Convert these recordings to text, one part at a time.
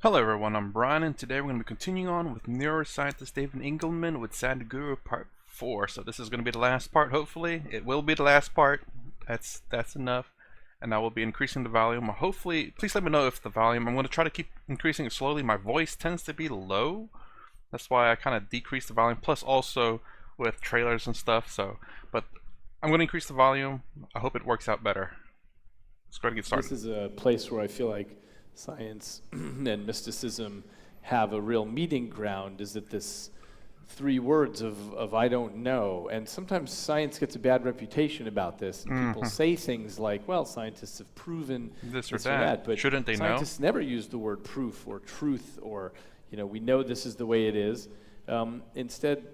Hello everyone, I'm Brian, and today we're going to be continuing on with Neuroscientist David Eagleman with Sadhguru Part 4. So this is going to be the last part, hopefully. It will be the last part. That's enough. And I will be increasing the volume. Hopefully, please let me know if the volume, I'm going to try to keep increasing it slowly. My voice tends to be low. That's why I kind of decrease the volume, plus also with trailers and stuff. But I'm going to increase the volume. I hope it works out better. Let's go ahead and get started. This is a place where I feel like science and mysticism have a real meeting ground, is that this three words of I don't know. And sometimes science gets a bad reputation about this. And people say things like, well, scientists have proven this or that. But shouldn't they know? Scientists never use the word proof or truth or, we know this is the way it is. Instead,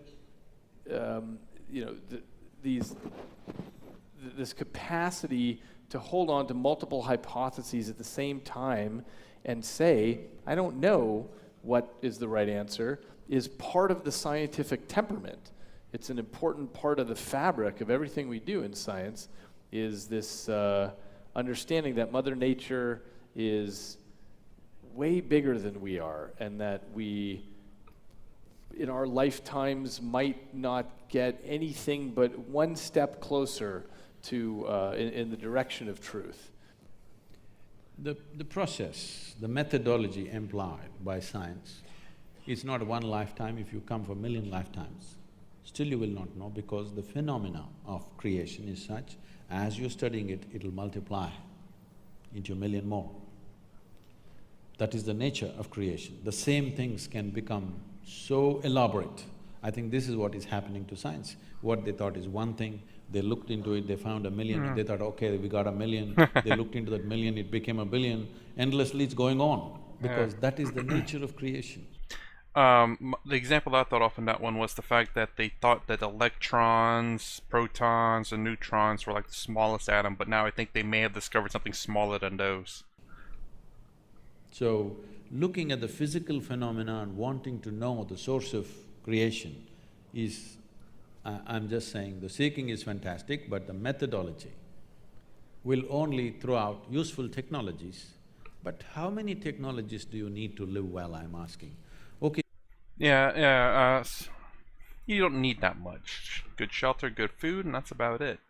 this capacity to hold on to multiple hypotheses at the same time and say, I don't know what is the right answer, is part of the scientific temperament. It's an important part of the fabric of everything we do in science, is this understanding that Mother Nature is way bigger than we are, and that we, in our lifetimes, might not get anything but one step closer to in the direction of truth. The process, the methodology employed by science is not one lifetime. If you come for 1,000,000 lifetimes, still you will not know, because the phenomena of creation is such, as you're studying it, it'll multiply into 1,000,000 more. That is the nature of creation. The same things can become so elaborate. I think this is what is happening to science. What they thought is one thing, they looked into it, they found 1,000,000, they thought, okay, we got 1,000,000, they looked into that 1,000,000, it became 1,000,000,000, endlessly it's going on, because that is the nature of creation. The example I thought of in that one was the fact that they thought that electrons, protons, and neutrons were like the smallest atom, but now I think they may have discovered something smaller than those. So, looking at the physical phenomena and wanting to know the source of creation is… I'm just saying, the seeking is fantastic, but the methodology will only throw out useful technologies. But how many technologies do you need to live well, I'm asking? Okay. Yeah, you don't need that much. Good shelter, good food, and that's about it.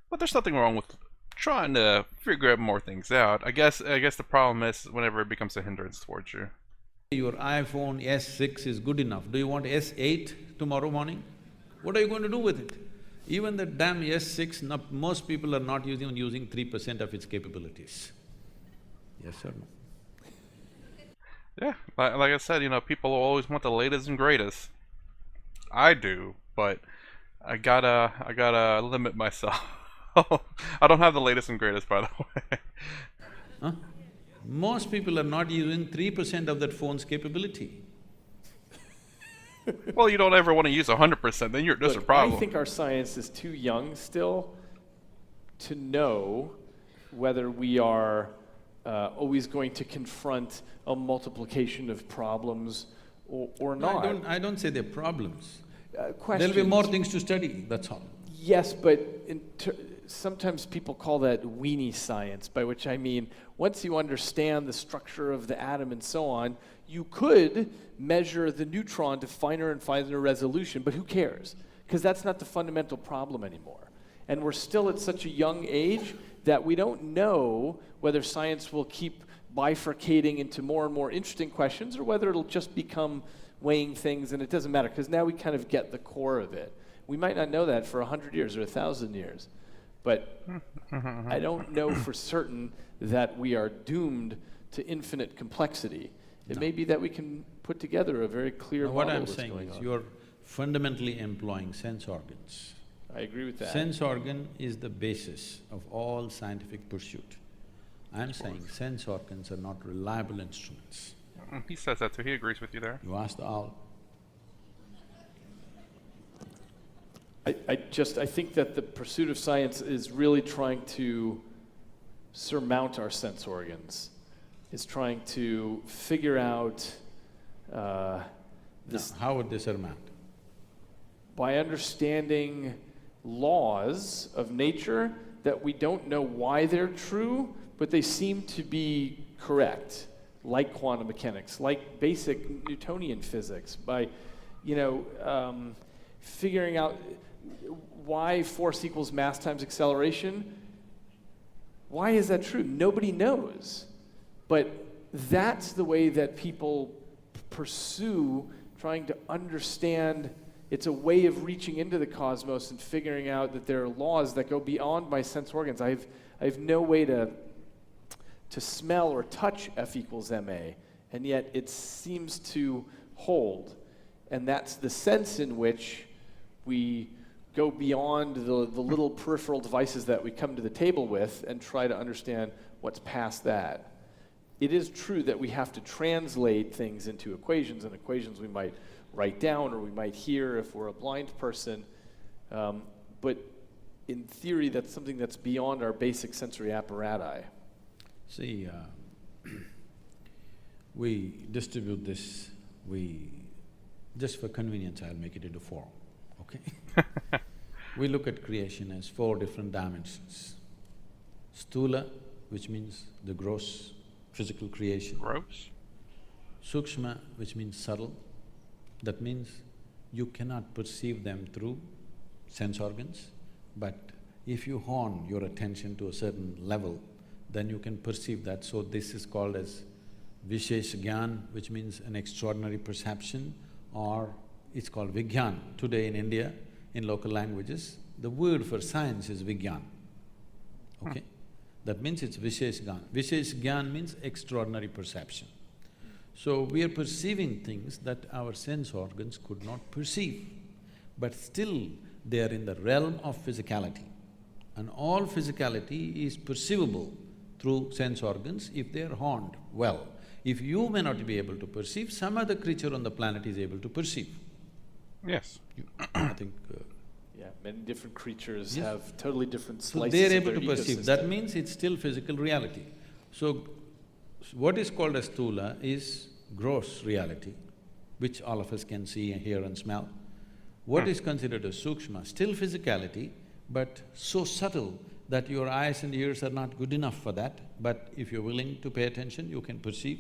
But there's nothing wrong with trying to figure out more things out. I guess the problem is whenever it becomes a hindrance towards you. Your iPhone S6 is good enough. Do you want S8 tomorrow morning? What are you going to do with it? Even the damn S6, most people are not even using 3% of its capabilities. Yes or no? Yeah, like I said, people always want the latest and greatest. I do, but I gotta limit myself. I don't have the latest and greatest, by the way. Huh? Most people are not using 3% of that phone's capability. Well, you don't ever want to use 100%, then there's a problem. I think our science is too young still to know whether we are always going to confront a multiplication of problems or not. No, I don't say they're problems. Questions. There'll be more things to study, that's all. Yes, but sometimes people call that weenie science, by which I mean, once you understand the structure of the atom and so on, you could measure the neutron to finer and finer resolution, but who cares? Because that's not the fundamental problem anymore. And we're still at such a young age that we don't know whether science will keep bifurcating into more and more interesting questions, or whether it'll just become weighing things and it doesn't matter, because now we kind of get the core of it. We might not know that for 100 years or 1,000 years, but I don't know for certain that we are doomed to infinite complexity. It may be that we can put together a very clear model. What I'm saying is, you're fundamentally employing sense organs. I agree with that. Sense organ is the basis of all scientific pursuit. I'm saying sense organs are not reliable instruments. He says that too, he agrees with you there. You ask the owl. I think that the pursuit of science is really trying to surmount our sense organs. It's trying to figure out this. No, how would they surmount? By understanding laws of nature that we don't know why they're true, but they seem to be correct. like quantum mechanics, like basic Newtonian physics, by, figuring out why force equals mass times acceleration. Why is that true? Nobody knows. But that's the way that people pursue trying to understand. It's a way of reaching into the cosmos and figuring out that there are laws that go beyond my sense organs. I have no way to smell or touch F equals ma, and yet it seems to hold. And that's the sense in which we go beyond the little peripheral devices that we come to the table with and try to understand what's past that. It is true that we have to translate things into equations, and equations we might write down or we might hear if we're a blind person. But in theory, that's something that's beyond our basic sensory apparatus. See, we distribute this, just for convenience, I'll make it into four, okay? We look at creation as four different dimensions. Sthula, which means the gross physical creation. Gross? Sukshma, which means subtle. That means you cannot perceive them through sense organs, but if you hone your attention to a certain level, then you can perceive that. So this is called as Vishesh Gyan, which means an extraordinary perception, or it's called Vigyan. Today in India, in local languages, the word for science is Vigyan, okay? That means it's Vishesh Gyan. Vishesh Gyan means extraordinary perception. So we are perceiving things that our sense organs could not perceive, but still they are in the realm of physicality. And all physicality is perceivable through sense organs if they are honed well. If you may not be able to perceive, some other creature on the planet is able to perceive. Yes. I think… Yeah, many different creatures Yes. have totally different So slices they're of able their to perceive. ecosystem. That means it's still physical reality. So what is called as sthula is gross reality, which all of us can see, hear and smell. What is considered as sukshma, still physicality, but so subtle that your eyes and ears are not good enough for that, but if you're willing to pay attention, you can perceive.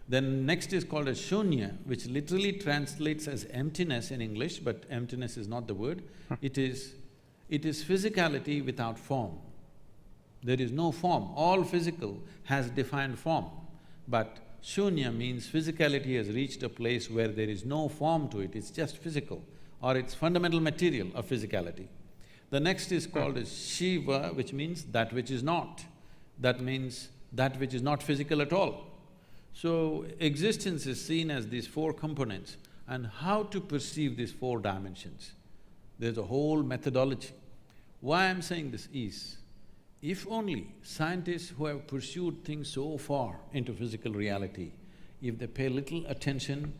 Then next is called as shunya, which literally translates as emptiness in English, but emptiness is not the word. It is physicality without form. There is no form. All physical has defined form, but shunya means physicality has reached a place where there is no form to it, it's just physical, or it's fundamental material of physicality. The next is called as Shiva, which means that which is not. That means that which is not physical at all. So existence is seen as these four components, and how to perceive these four dimensions. There's a whole methodology. Why I'm saying this is, if only scientists who have pursued things so far into physical reality, if they pay little attention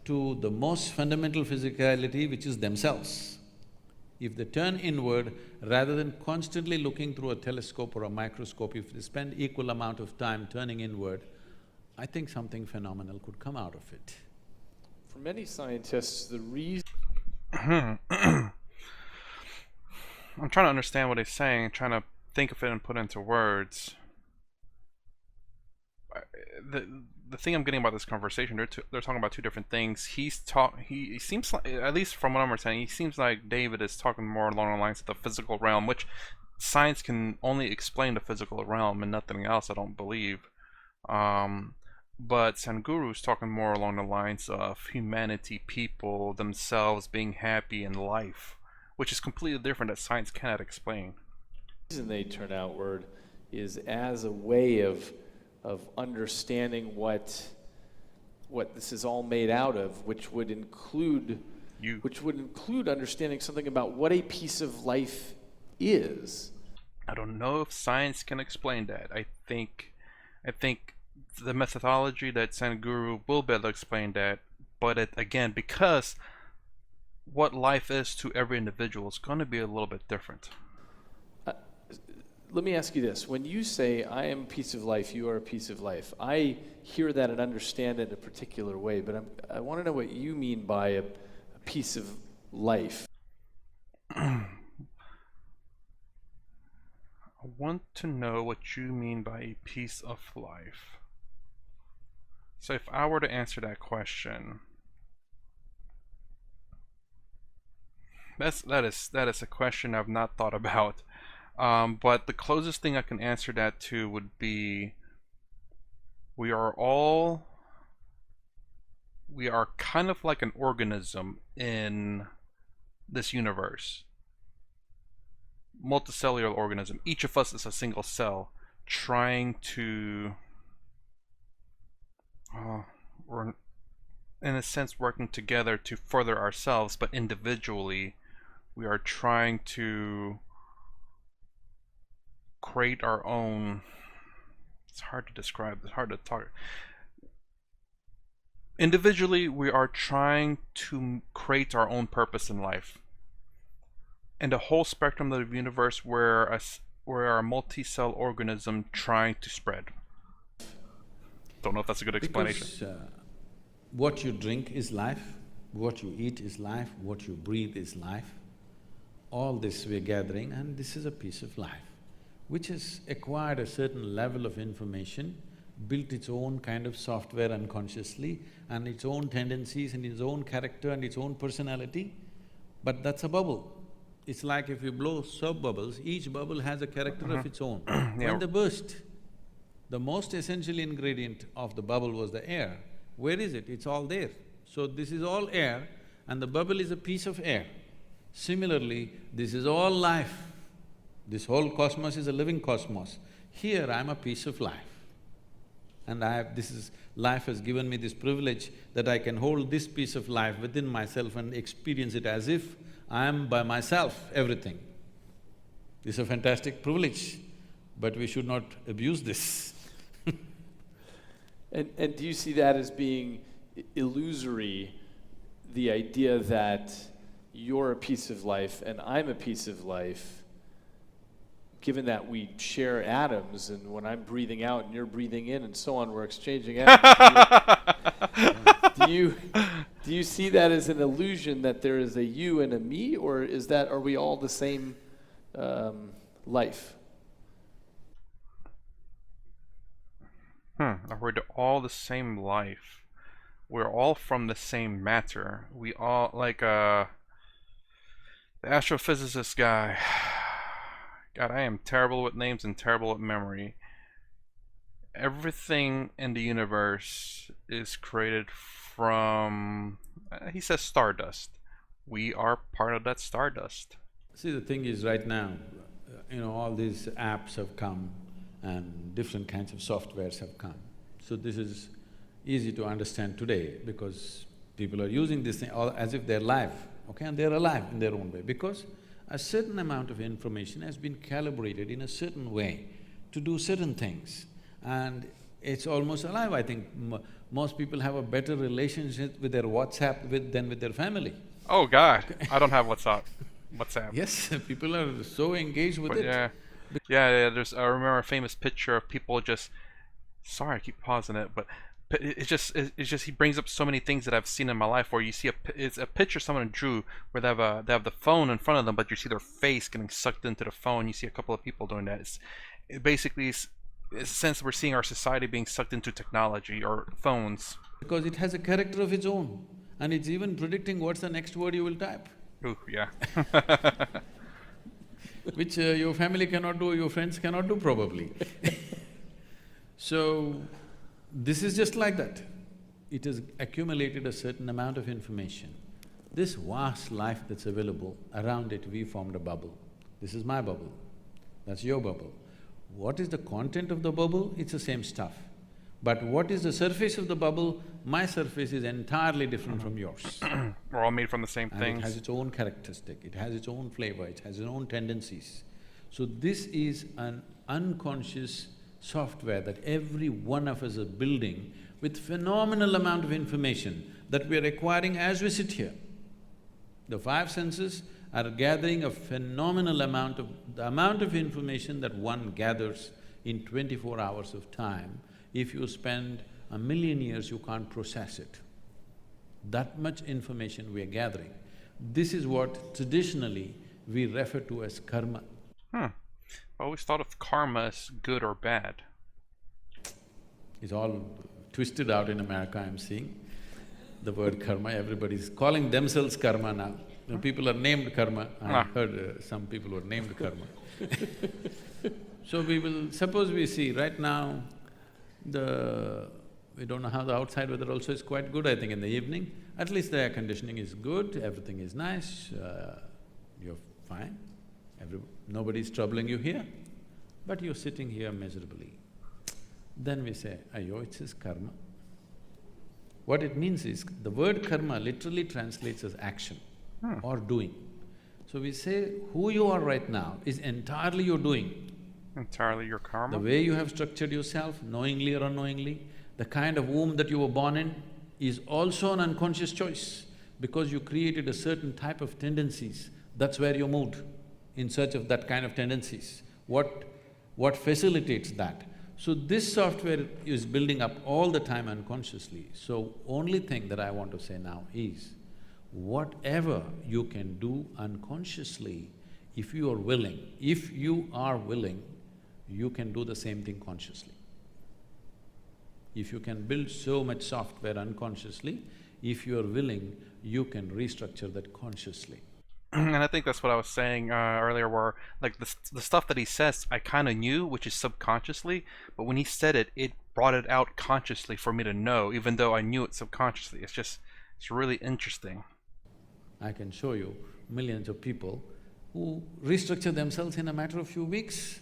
to the most fundamental physicality, which is themselves, if they turn inward rather than constantly looking through a telescope or a microscope, if they spend equal amount of time turning inward, I think something phenomenal could come out of it. For many scientists, the reason… I'm trying to understand what he's saying, trying to think of it and put it into words. The thing I'm getting about this conversation, they're talking about two different things. He seems like, at least from what I'm understanding, he seems like David is talking more along the lines of the physical realm, which science can only explain the physical realm and nothing else, I don't believe. But Sadhguru is talking more along the lines of humanity, people themselves being happy in life, which is completely different that science cannot explain. The reason they turn outward is as a way of understanding what this is all made out of, which would include understanding something about what a piece of life is. I don't know if science can explain that. I think the methodology that Sadhguru will be able to explain that, but again, because what life is to every individual is going to be a little bit different. Let me ask you this. When you say, I am a piece of life, you are a piece of life, I hear that and understand it in a particular way, but I want to know what you mean by a piece of life. I want to know what you mean by a piece of life. So if I were to answer that question, that is a question I've not thought about. But the closest thing I can answer that to would be we are kind of like an organism in this universe. Multicellular organism. Each of us is a single cell trying to we're in a sense working together to further ourselves, but individually we are trying to create our own, it's hard to describe, it's hard to talk. Individually we are trying to create our own purpose in life. And the whole spectrum of the universe, we're a multi-cell organism trying to spread. Don't know if that's a good explanation. Because what you drink is life, what you eat is life, what you breathe is life. All this we're gathering, and this is a piece of life, which has acquired a certain level of information, built its own kind of software unconsciously, and its own tendencies and its own character and its own personality, but that's a bubble. It's like if you blow soap bubbles, each bubble has a character of its own. When they burst, the most essential ingredient of the bubble was the air. Where is it? It's all there. So this is all air and the bubble is a piece of air. Similarly, this is all life. This whole cosmos is a living cosmos. Here I'm a piece of life. And life has given me this privilege that I can hold this piece of life within myself and experience it as if I am by myself, everything. This is a fantastic privilege, but we should not abuse this. And do you see that as being illusory, the idea that you're a piece of life and I'm a piece of life, given that we share atoms, and when I'm breathing out and you're breathing in and so on, we're exchanging atoms. Do you see that as an illusion that there is a you and a me, or are we all the same life? Are we all the same life? We're all from the same matter. We all, like the astrophysicist guy. God, I am terrible with names and terrible at memory. Everything in the universe is created from, he says, stardust. We are part of that stardust. See, the thing is, right now, all these apps have come and different kinds of softwares have come. So this is easy to understand today because people are using this thing all as if they're live, okay? And they're alive in their own way because a certain amount of information has been calibrated in a certain way to do certain things. And it's almost alive. I think most people have a better relationship with their WhatsApp than with their family. Oh God, I don't have WhatsApp. Yes, people are so engaged with it. Yeah. I remember a famous picture of people just. Sorry, I keep pausing it, but it's just he brings up so many things that I've seen in my life where you see it's a picture someone drew where they have the phone in front of them, but you see their face getting sucked into the phone. You see a couple of people doing that. It basically is a sense we're seeing our society being sucked into technology or phones. Because it has a character of its own, and it's even predicting what's the next word you will type. Ooh, yeah. Which your family cannot do, your friends cannot do probably. So, this is just like that. It has accumulated a certain amount of information. This vast life that's available, around it we formed a bubble. This is my bubble, that's your bubble. What is the content of the bubble? It's the same stuff. But what is the surface of the bubble? My surface is entirely different from yours. We're all made from the same And things. it has its own characteristic, it has its own flavor, it has its own tendencies. So this is an unconscious software that every one of us are building with phenomenal amount of information that we are acquiring as we sit here. The five senses are gathering a phenomenal amount of information that one gathers in 24 hours of time. If you spend 1,000,000 years, you can't process it. That much information we are gathering. This is what traditionally we refer to as karma. I always thought of karma as good or bad. It's all twisted out in America, I'm seeing. The word karma, everybody's calling themselves karma now. You know, people are named karma. I heard some people were named karma. So suppose we see right now, we don't know how the outside weather also is quite good, I think in the evening. At least the air conditioning is good, everything is nice, you're fine. Nobody's troubling you here, but you're sitting here miserably. Then we say, "Ayyo, it says karma." What it means is, the word karma literally translates as action or doing. So we say, who you are right now is entirely your doing. Entirely your karma? The way you have structured yourself, knowingly or unknowingly, the kind of womb that you were born in is also an unconscious choice, because you created a certain type of tendencies. That's where you moved, in search of that kind of tendencies. What facilitates that? So this software is building up all the time unconsciously. So only thing that I want to say now is, whatever you can do unconsciously, if you are willing, you can do the same thing consciously. If you can build so much software unconsciously, if you are willing, you can restructure that consciously. And I think that's what I was saying earlier, where like the stuff that he says I kind of knew, which is subconsciously, but when he said it, it brought it out consciously for me to know, even though I knew it subconsciously. It's really interesting. I can show you millions of people who restructure themselves in a matter of few weeks.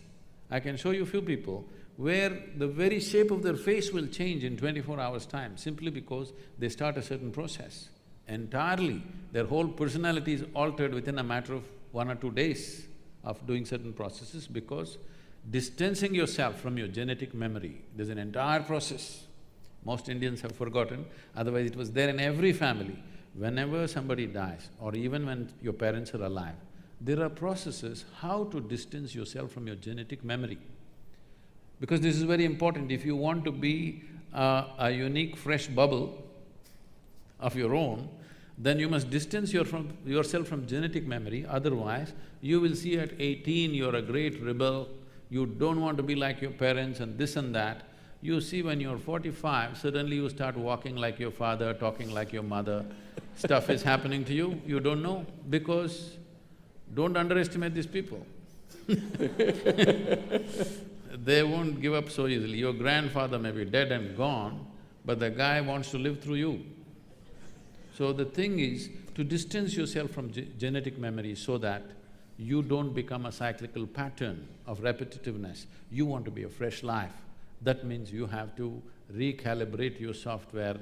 I can show you a few people where the very shape of their face will change in 24 hours' time, simply because they start a certain process. Entirely, their whole personality is altered within a matter of 1 or 2 days of doing certain processes, because distancing yourself from your genetic memory, there's an entire process. Most Indians have forgotten, otherwise it was there in every family. Whenever somebody dies, or even when your parents are alive, there are processes how to distance yourself from your genetic memory. Because this is very important. If you want to be a unique, fresh bubble of your own, then you must distance yourself from genetic memory, otherwise you will see at 18 you're a great rebel, you don't want to be like your parents and this and that. You see when you're 45, suddenly you start walking like your father, talking like your mother, stuff is happening to you, you don't know, because don't underestimate these people. They won't give up so easily. Your grandfather may be dead and gone, but the guy wants to live through you. So the thing is to distance yourself from genetic memory so that you don't become a cyclical pattern of repetitiveness. You want to be a fresh life. That means you have to recalibrate your software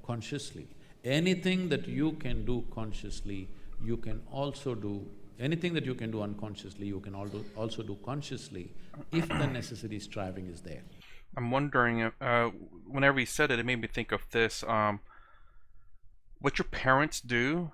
consciously. Anything that you can do consciously, you can also do. Anything that you can do unconsciously, you can also do consciously, if the necessary striving is there. I'm wondering, whenever he said it, it made me think of this, what your parents do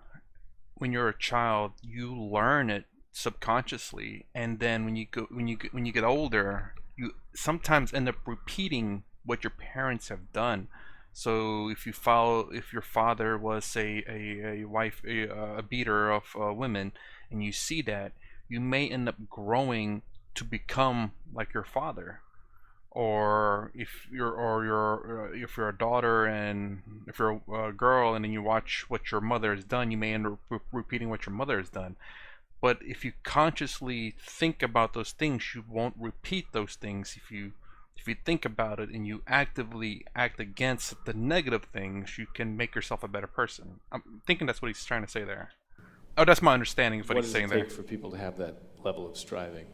when you're a child, you learn it subconsciously, and then when you get older, you sometimes end up repeating what your parents have done. So if your father was, say, a beater of women, and you see that, you may end up growing to become like your father. Or if you're a daughter, and if you're a girl and then you watch what your mother has done, you may end up repeating what your mother has done. But if you consciously think about those things, you won't repeat those things. If you think about it and you actively act against the negative things, you can make yourself a better person. I'm thinking that's what he's trying to say there. Oh, that's my understanding of what he's saying there. What does it take for people to have that level of striving?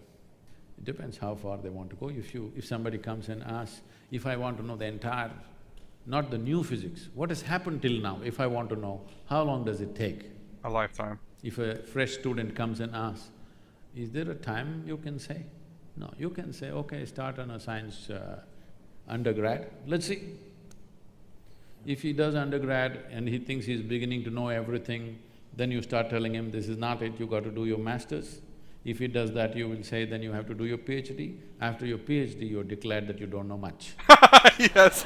It depends how far they want to go. If somebody comes and asks, if I want to know the entire, not the new physics, what has happened till now, if I want to know, how long does it take? A lifetime. If a fresh student comes and asks, is there a time you can say? No, you can say, okay, start on a science undergrad, let's see. If he does undergrad and he thinks he's beginning to know everything, then you start telling him, this is not it, you got to do your master's. If he does that, you will say, then you have to do your PhD. After your PhD, you're declared that you don't know much. Yes.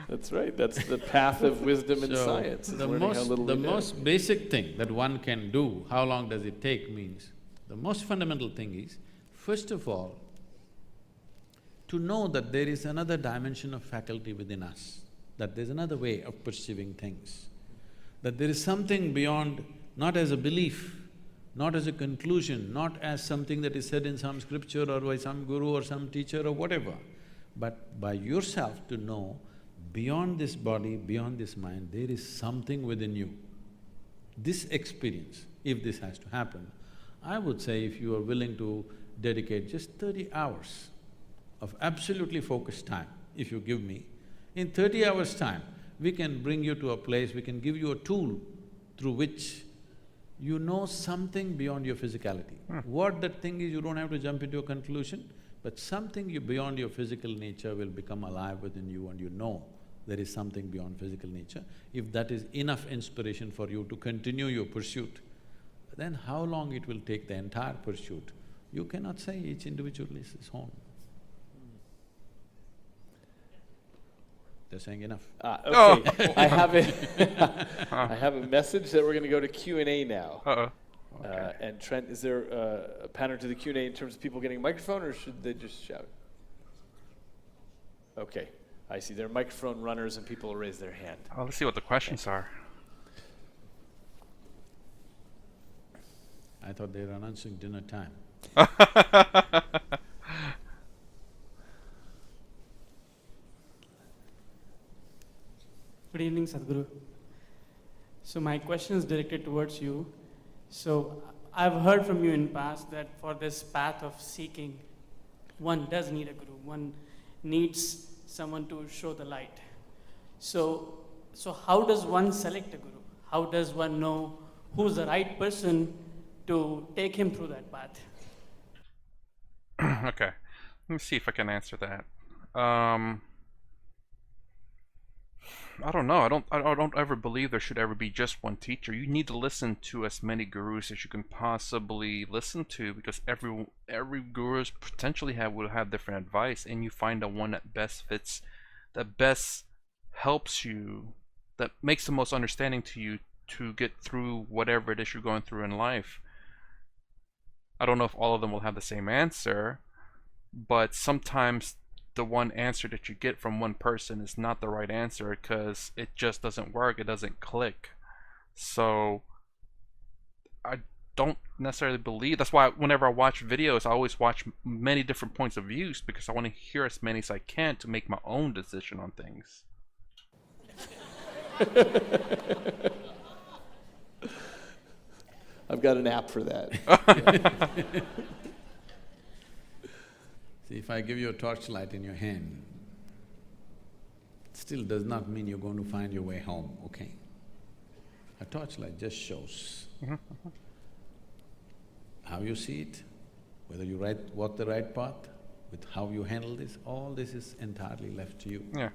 That's right, that's the path of wisdom and science, is learning how little we know. The most basic thing that one can do, how long does it take, means the most fundamental thing is, first of all, to know that there is another dimension of faculty within us, that there's another way of perceiving things, that there is something beyond, not as a belief, not as a conclusion, not as something that is said in some scripture or by some guru or some teacher or whatever, but by yourself to know beyond this body, beyond this mind, there is something within you. This experience, if this has to happen, I would say if you are willing to dedicate just 30 hours of absolutely focused time, if you give me, in 30 hours' time, we can bring you to a place, we can give you a tool through which you know something beyond your physicality. What that thing is, you don't have to jump into a conclusion, but something beyond your physical nature will become alive within you and you know there is something beyond physical nature. If that is enough inspiration for you to continue your pursuit, then how long it will take the entire pursuit, you cannot say. Each individual is his own. They're saying enough. Okay, I have I have a message that we're going to go to Q&A now. Okay. And Trent, is there a pattern to the Q&A in terms of people getting a microphone, or should they just shout? Okay, I see. There are microphone runners and people will raise their hand. Oh, let's see what the questions are. I thought they were announcing dinner time. Good evening, Sadhguru. So my question is directed towards you. So I've heard from you in past that for this path of seeking, one does need a guru. One needs someone to show the light. So how does one select a guru? How does one know who's the right person to take him through that path? Okay, let me see if I can answer that. I don't know. I don't ever believe there should ever be just one teacher. You need to listen to as many gurus as you can possibly listen to, because every guru potentially will have different advice, and you find the one that best fits, that best helps you, that makes the most understanding to you to get through whatever it is you're going through in life. I don't know if all of them will have the same answer, but sometimes the one answer that you get from one person is not the right answer because it just doesn't work, it doesn't click. So I don't necessarily believe, that's why whenever I watch videos I always watch many different points of views, because I want to hear as many as I can to make my own decision on things. I've got an app for that. See, if I give you a torchlight in your hand, it still does not mean you're going to find your way home, okay? A torchlight just shows how you see it, whether you walk the right path, with how you handle this, all this is entirely left to you. Yeah.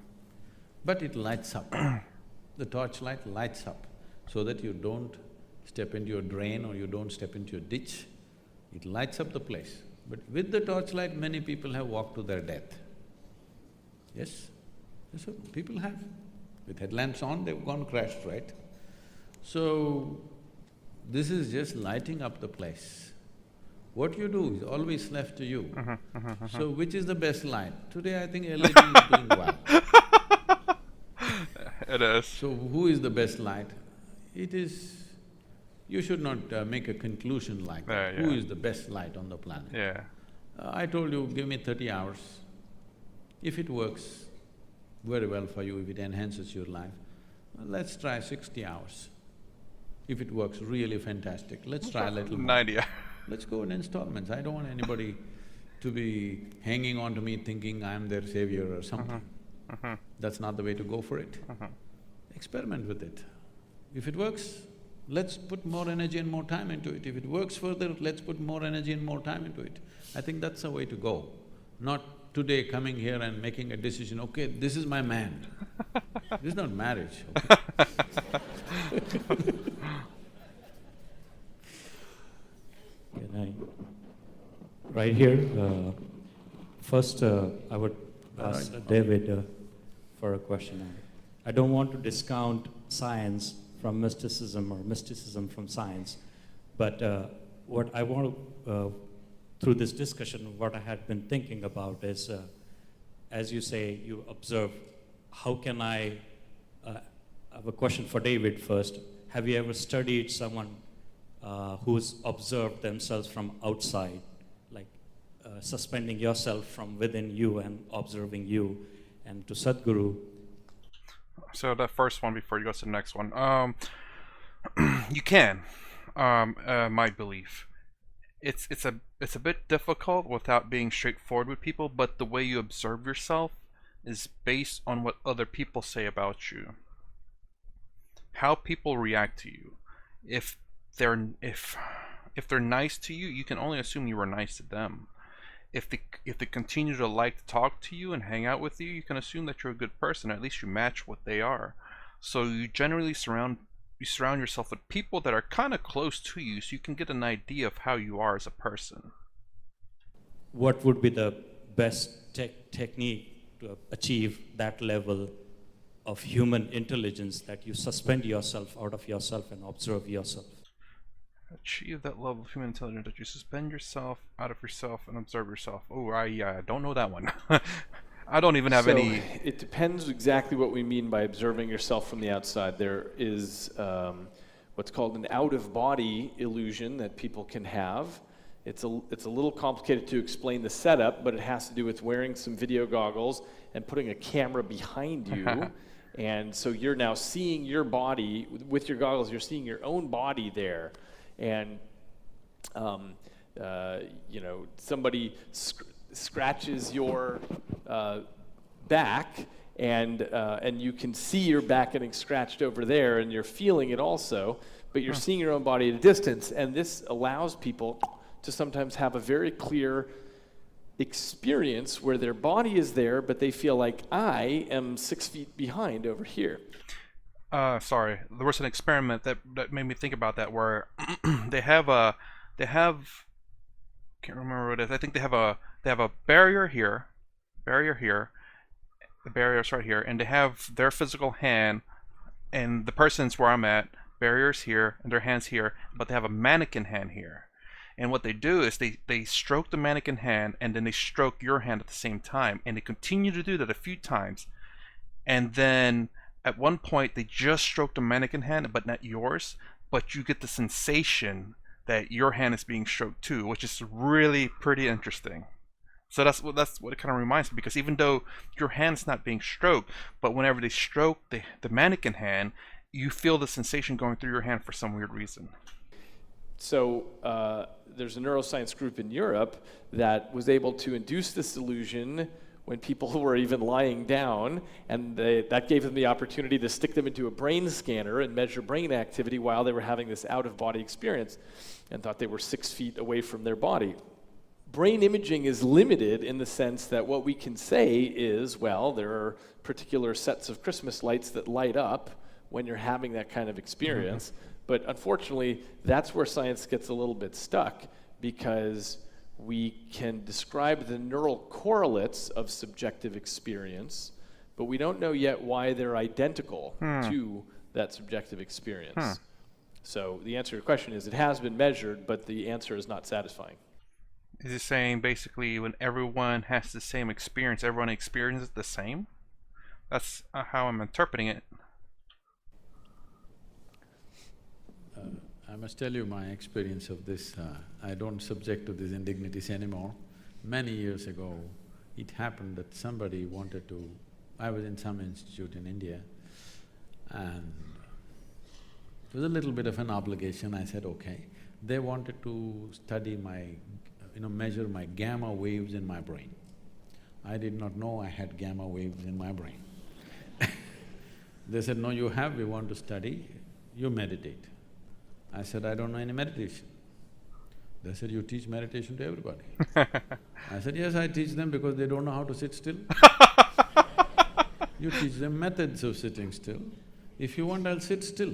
But it lights up. The torchlight lights up so that you don't step into a drain or you don't step into a ditch. It lights up the place. But with the torchlight, many people have walked to their death. Yes? Yes, people have. With headlamps on, they've gone crashed, right? So, this is just lighting up the place. What you do is always left to you. So, which is the best light? Today, I think LED is doing well. It is. So, who is the best light? It is… You should not make a conclusion like that. Yeah. Who is the best light on the planet? Yeah. I told you, give me 30 hours. If it works very well for you, if it enhances your life, well, let's try 60 hours. If it works really fantastic, let's try a little more. 90. Let's go in installments. I don't want anybody to be hanging on to me thinking I'm their savior or something. That's not the way to go for it. Experiment with it. If it works, let's put more energy and more time into it. If it works further, let's put more energy and more time into it. I think that's the way to go. Not today coming here and making a decision, okay, this is my man. This is not marriage, okay? Can I… Right here, first I would ask David for a question. I don't want to discount science from mysticism or mysticism from science, but what I want to, through this discussion, what I had been thinking about is as you say, you observe. How can I have a question for David first. Have you ever studied someone who's observed themselves from outside, like suspending yourself from within you and observing you? And to Sadhguru. So the first one before you go to the next one. You can, my belief. It's a bit difficult without being straightforward with people, but the way you observe yourself is based on what other people say about you. How people react to you. If they're nice to you, you can only assume you were nice to them. If they continue to like to talk to you and hang out with you, you can assume that you're a good person. At least you match what they are. So you generally surround yourself with people that are kind of close to you, so you can get an idea of how you are as a person. What would be the best technique to achieve that level of human intelligence, that you suspend yourself out of yourself and observe yourself? Achieve that level of human intelligence that you suspend yourself out of yourself and observe yourself. Oh, I don't know that one. I don't even have any. It depends exactly what we mean by observing yourself from the outside. There is what's called an out-of-body illusion that people can have. It's a little complicated to explain the setup, but it has to do with wearing some video goggles and putting a camera behind you. And so you're now seeing your body with your goggles. You're seeing your own body there. And somebody scratches your back, and you can see your back getting scratched over there, and you're feeling it also, but you're seeing your own body at a distance. And this allows people to sometimes have a very clear experience where their body is there, but they feel like, I am 6 feet behind over here. Sorry, there was an experiment that made me think about that, where they have can't remember what it is. I think they have a barrier here, the barrier is right here, and they have their physical hand, and the person's where I'm at, barriers here, and their hands here, but they have a mannequin hand here. And what they do is they stroke the mannequin hand, and then they stroke your hand at the same time, and they continue to do that a few times, and then at one point they just stroke the mannequin hand, but not yours, but you get the sensation that your hand is being stroked too, which is really pretty interesting. So that's what it kind of reminds me, because even though your hand's not being stroked, but whenever they stroke the mannequin hand, you feel the sensation going through your hand for some weird reason. So there's a neuroscience group in Europe that was able to induce this illusion when people were even lying down, and that gave them the opportunity to stick them into a brain scanner and measure brain activity while they were having this out-of-body experience, and thought they were 6 feet away from their body. Brain imaging is limited in the sense that what we can say is, well, there are particular sets of Christmas lights that light up when you're having that kind of experience. But unfortunately, that's where science gets a little bit stuck, because we can describe the neural correlates of subjective experience, but we don't know yet why they're identical to that subjective experience. So the answer to your question is, it has been measured, but the answer is not satisfying. Is it saying basically when everyone has the same experience, everyone experiences the same? That's how I'm interpreting it. I must tell you my experience of this. I don't subject to these indignities anymore. Many years ago, it happened that somebody wanted to… I was in some institute in India, and it was a little bit of an obligation. I said, okay. They wanted to study measure my gamma waves in my brain. I did not know I had gamma waves in my brain. They said, no, you have, we want to study, you meditate. I said, I don't know any meditation. They said, you teach meditation to everybody. I said, yes, I teach them because they don't know how to sit still. You teach them methods of sitting still. If you want, I'll sit still.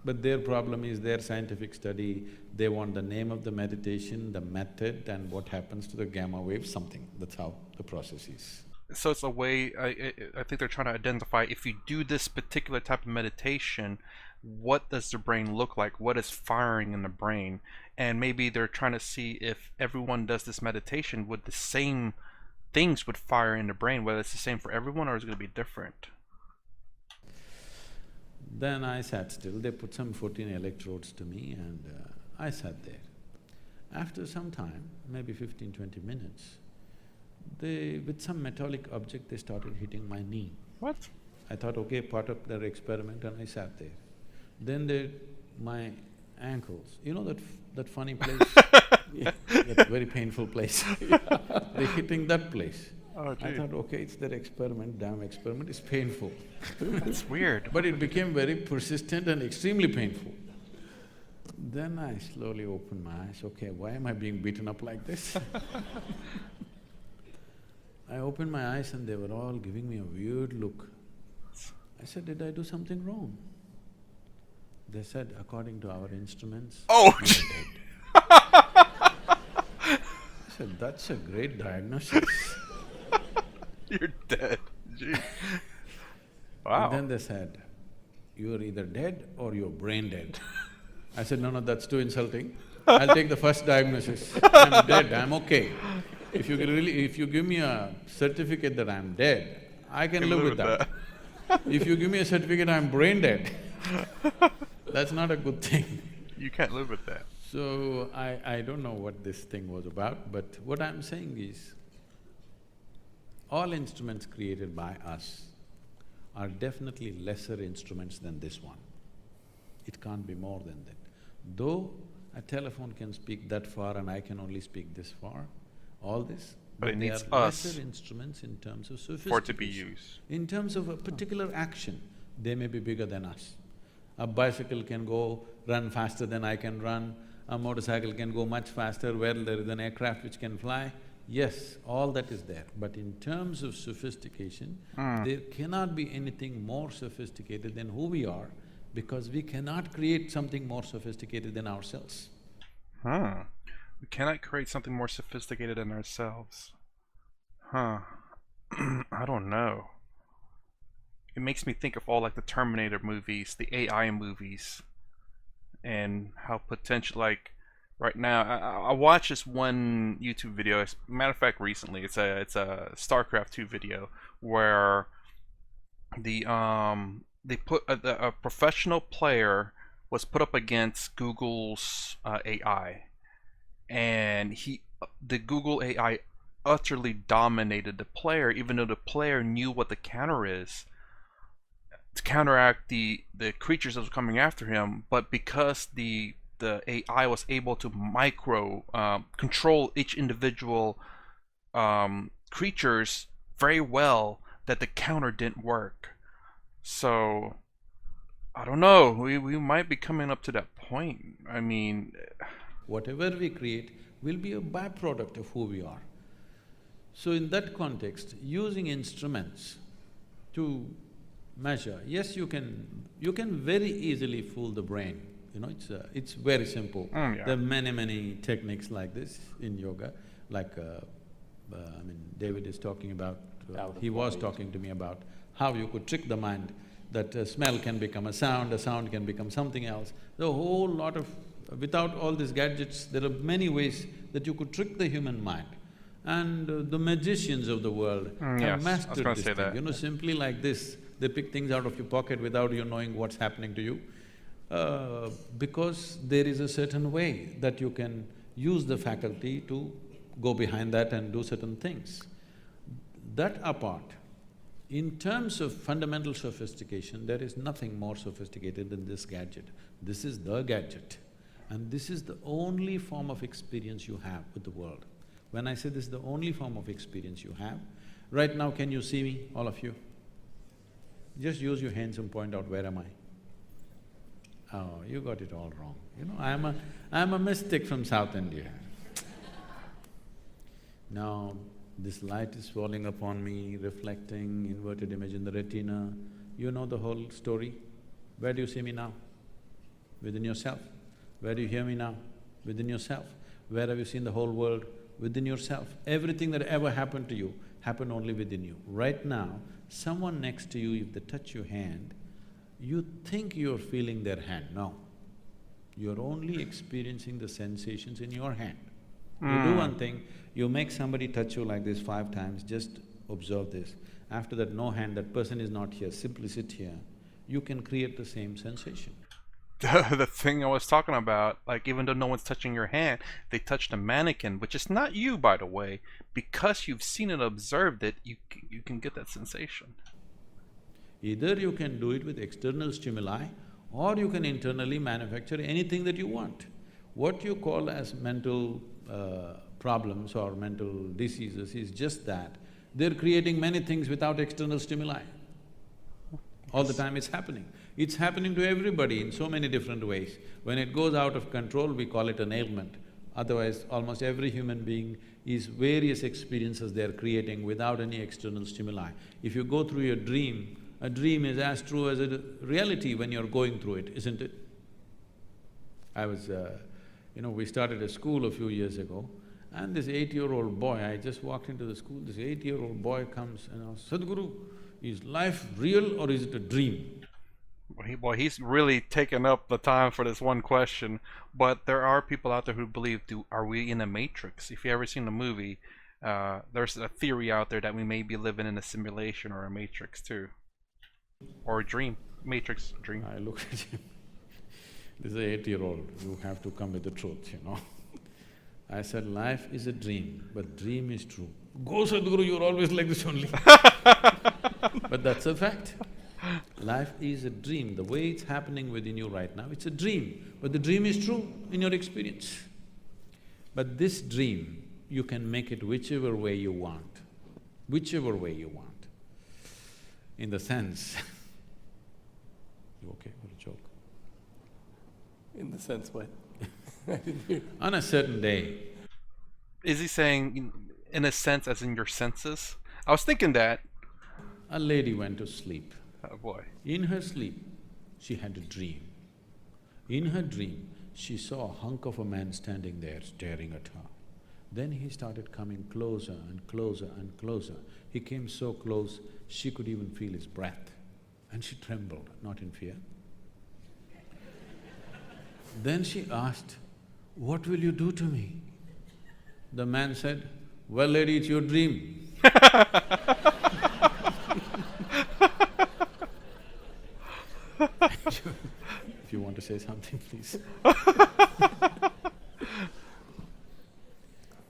But their problem is their scientific study, they want the name of the meditation, the method, and what happens to the gamma wave, something. That's how the process is. So it's a way, I think they're trying to identify, if you do this particular type of meditation, what does the brain look like? What is firing in the brain? And maybe they're trying to see if everyone does this meditation with the same things would fire in the brain, whether it's the same for everyone or is it going to be different. Then I sat still, they put some 14 electrodes to me and I sat there. After some time, maybe 15–20 minutes, with some metallic object, they started hitting my knee. What? I thought, okay, part of their experiment, and I sat there. Then my ankles, you know that funny place? That very painful place. They're hitting that place. Oh, I dude. thought, okay, it's their experiment, damn experiment, it's painful. That's weird. But it became very persistent and extremely painful. Then I slowly opened my eyes, okay, why am I being beaten up like this? I opened my eyes and they were all giving me a weird look. I said, did I do something wrong? They said, according to our instruments, Oh! you're dead. I said, that's a great diagnosis. You're dead. Gee. And Wow. then they said, you're either dead or you're brain dead. I said, no, that's too insulting. I'll take the first diagnosis. I'm dead, I'm okay. If you give me a certificate that I'm dead, I can live with that. If you give me a certificate I'm brain dead, that's not a good thing. You can't live with that. So I don't know what this thing was about, but what I'm saying is, all instruments created by us are definitely lesser instruments than this one. It can't be more than that. Though a telephone can speak that far and I can only speak this far, all this, But it they needs are us lesser instruments in terms of sophistication. for it to be used. In terms of a particular action, they may be bigger than us. A bicycle can run faster than I can run, a motorcycle can go much faster where there is an aircraft which can fly. Yes, all that is there, but in terms of sophistication, there cannot be anything more sophisticated than who we are, because we cannot create something more sophisticated than ourselves. Huh. We cannot create something more sophisticated than ourselves. Huh. I don't know. It makes me think of all like the Terminator movies, the AI movies, and how potential, like right now, I watched this one YouTube video. As a matter of fact, recently, it's a StarCraft 2 video where they put a professional player was put up against Google's AI, and the Google AI utterly dominated the player, even though the player knew what the counter is to counteract the creatures that was coming after him. But because the AI was able to control each individual creatures very well, that the counter didn't work. So I don't know, we might be coming up to that point. I mean, Whatever we create will be a byproduct of who we are. So in that context, using instruments to measure, yes, you can very easily fool the brain, you know, it's very simple. Yeah. There are many techniques like this in yoga, like David is talking about, he was talking to me about how you could trick the mind, that a smell can become a sound can become something else. There are a whole lot of… without all these gadgets, there are many ways that you could trick the human mind. And the magicians of the world yes, have mastered this say thing, that. you know, simply like this, they pick things out of your pocket without you knowing what's happening to you. Because there is a certain way that you can use the faculty to go behind that and do certain things. That apart, in terms of fundamental sophistication, there is nothing more sophisticated than this gadget. This is the gadget, and this is the only form of experience you have with the world. When I say this is the only form of experience you have, right now can you see me, all of you? Just use your hands and point out, where am I? Oh, you got it all wrong. You know, I'm a mystic from South India. Now, this light is falling upon me, reflecting, inverted image in the retina. You know the whole story. Where do you see me now? Within yourself. Where do you hear me now? Within yourself. Where have you seen the whole world? Within yourself. Everything that ever happened to you happened only within you. Right now, someone next to you, if they touch your hand, you think you're feeling their hand. No. You're only experiencing the sensations in your hand. You do one thing, you make somebody touch you like this 5 times, just observe this. After that, no hand, that person is not here, simply sit here. You can create the same sensation. The thing I was talking about, like even though no one's touching your hand, they touched a mannequin, which is not you, by the way. Because you've seen it, observed it, you can get that sensation. Either you can do it with external stimuli, or you can internally manufacture anything that you want. What you call as mental problems or mental diseases is just that they're creating many things without external stimuli. All the time it's happening. It's happening to everybody in so many different ways. When it goes out of control, we call it an ailment. Otherwise, almost every human being is various experiences they're creating without any external stimuli. If you go through your dream, a dream is as true as a reality when you're going through it, isn't it? I was… we started a school a few years ago, and this 8-year-old boy, I just walked into the school, this 8-year-old boy comes and asks, Sadhguru, is life real or is it a dream? Well, he's really taken up the time for this one question, but there are people out there who believe, are we in a matrix? If you ever seen the movie, there's a theory out there that we may be living in a simulation or a matrix too. Or a dream. Matrix, dream. I look at him, this is an 8-year-old, you have to come with the truth, I said, life is a dream, but dream is true. Go Sadhguru, you're always like this only. But that's a fact. Life is a dream. The way it's happening within you right now, it's a dream. But the dream is true in your experience. But this dream, you can make it whichever way you want. Whichever way you want. In the sense… You okay with a joke? In the sense what? I didn't hear. On a certain day, Is he saying, in a sense, as in your senses? I was thinking that. a lady went to sleep. Oh boy. In her sleep, she had a dream. In her dream, she saw a hunk of a man standing there staring at her. Then he started coming closer and closer and closer. He came so close, she could even feel his breath. And she trembled, not in fear. Then she asked, what will you do to me? The man said, well lady, it's your dream. If you want to say something, please.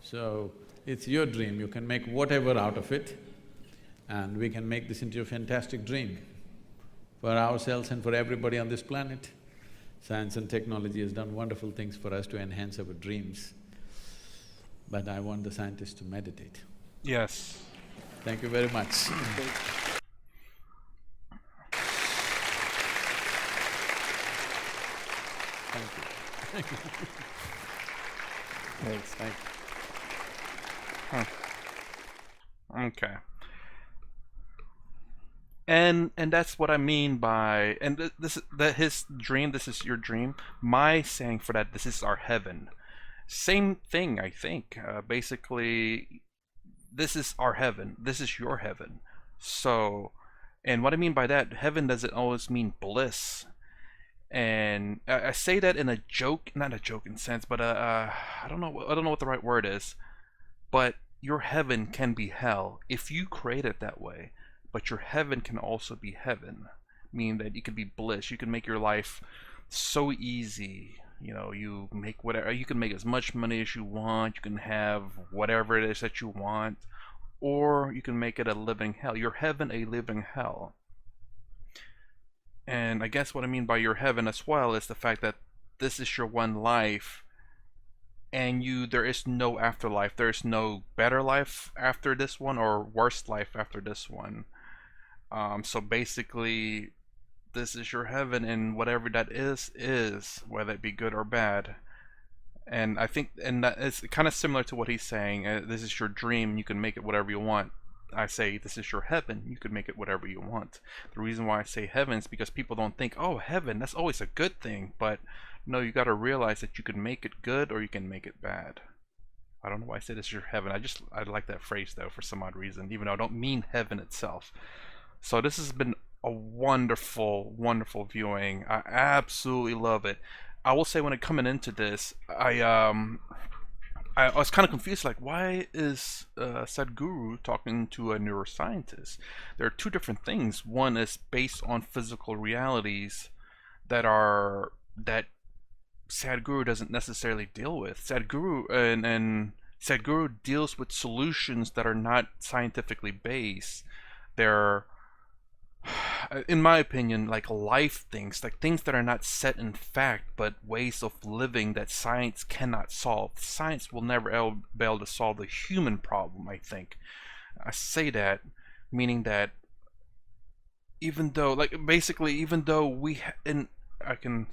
So, it's your dream, you can make whatever out of it, and we can make this into a fantastic dream for ourselves and for everybody on this planet. Science and technology has done wonderful things for us to enhance our dreams. But I want the scientists to meditate. Yes. Thank you very much. Thank you. Thanks. Thank you. Okay. And that's what I mean by… and his dream, this is your dream. My saying for that, this is our heaven. Same thing, I think. Basically, this is our heaven. This is your heaven. So, and what I mean by that, heaven doesn't always mean bliss. And I say that in a joke, not a joking sense, but I don't know what the right word is. But your heaven can be hell if you create it that way. But your heaven can also be heaven, meaning that you can be bliss. You can make your life so easy. You make whatever, you can make as much money as you want, you can have whatever it is that you want, or you can make it a living hell. Your heaven, a living hell. And I guess what I mean by your heaven as well is the fact that this is your one life, and there is no afterlife. There is no better life after this one or worse life after this one. So basically, this is your heaven, and whatever that is, whether it be good or bad. And I think, and that is kind of similar to what he's saying. This is your dream, you can make it whatever you want. I say, this is your heaven, you can make it whatever you want. The reason why I say heaven is because people don't think, oh, heaven, that's always a good thing. But no, you got to realize that you can make it good or you can make it bad. I don't know why I say this is your heaven. I like that phrase though for some odd reason, even though I don't mean heaven itself. So this has been a wonderful, wonderful viewing. I absolutely love it. I will say, when coming into this, I was kind of confused, like, why is Sadhguru talking to a neuroscientist? There are two different things. One is based on physical realities that Sadhguru doesn't necessarily deal with. And Sadhguru deals with solutions that are not scientifically based. They're, in my opinion, like life things, like things that are not set in fact, but ways of living that science cannot solve. Science will never be able to solve the human problem, I think. I say that meaning that even though, like, basically, even though I can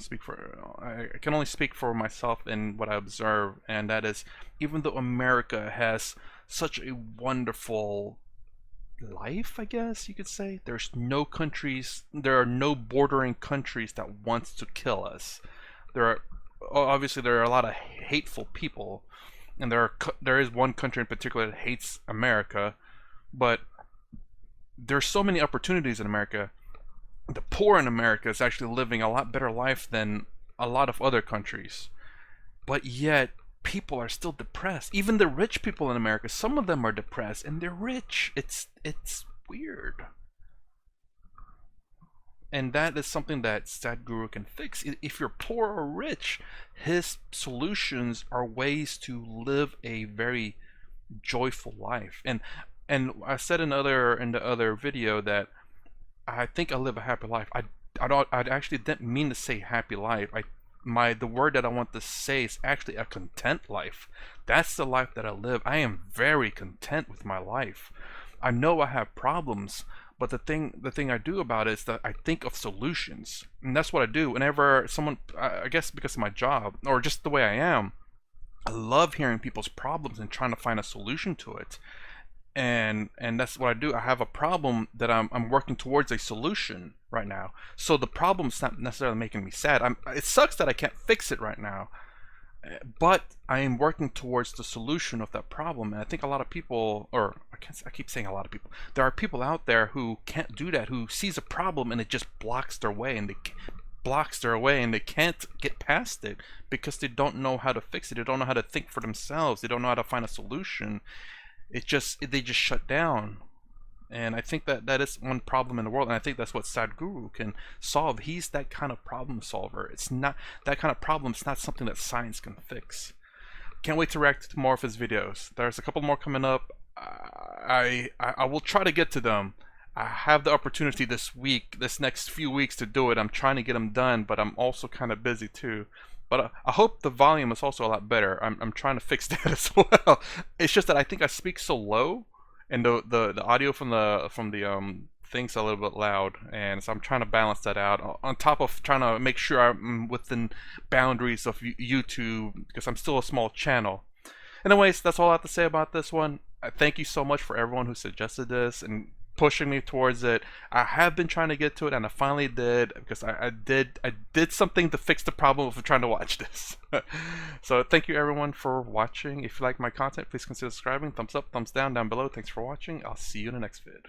only speak for myself and what I observe, and that is, even though America has such a wonderful life, I guess you could say, there are no bordering countries that wants to kill us. Obviously there are a lot of hateful people, and there is one country in particular that hates America, but there's so many opportunities in America. The poor in America is actually living a lot better life than a lot of other countries, but yet people are still depressed. Even the rich people in America, some of them are depressed, and they're rich. It's weird, and that is something that Sadhguru can fix. If you're poor or rich, his solutions are ways to live a very joyful life. And I said in the other video that I think I live a happy life. I actually didn't mean to say happy life. The word that I want to say is actually a content life. That's the life that I live. I am very content with my life. I know I have problems, but the thing I do about it is that I think of solutions, and that's what I do. Whenever I guess because of my job or just the way I am, I love hearing people's problems and trying to find a solution to it. And that's what I do. I have a problem that I'm working towards a solution right now. So the problem's not necessarily making me sad. It sucks that I can't fix it right now, but I am working towards the solution of that problem. And I think a lot of people, or I keep saying a lot of people, there are people out there who can't do that, who sees a problem and it just blocks their way, and they can't get past it because they don't know how to fix it. They don't know how to think for themselves. They don't know how to find a solution. They just shut down. And I think that is one problem in the world, and I think that's what Sadhguru can solve. He's that kind of problem solver. It's not that kind of problem. It's not something that science can fix. Can't wait to react to more of his videos. There's a couple more coming up. I will try to get to them. I have the opportunity this next few weeks to do it. I'm trying to get them done, but I'm also kind of busy too. But I hope the volume is also a lot better. I'm trying to fix that as well. It's just that I think I speak so low, and the audio from the thing's a little bit loud, and so I'm trying to balance that out. On top of trying to make sure I'm within boundaries of YouTube, because I'm still a small channel. Anyways, that's all I have to say about this one. Thank you so much for everyone who suggested this and pushing me towards it. I have been trying to get to it, and I finally did, because I did something to fix the problem of trying to watch this. So thank you everyone for watching. If you like my content, please consider subscribing. Thumbs up, thumbs down below. Thanks for watching. I'll see you in the next vid.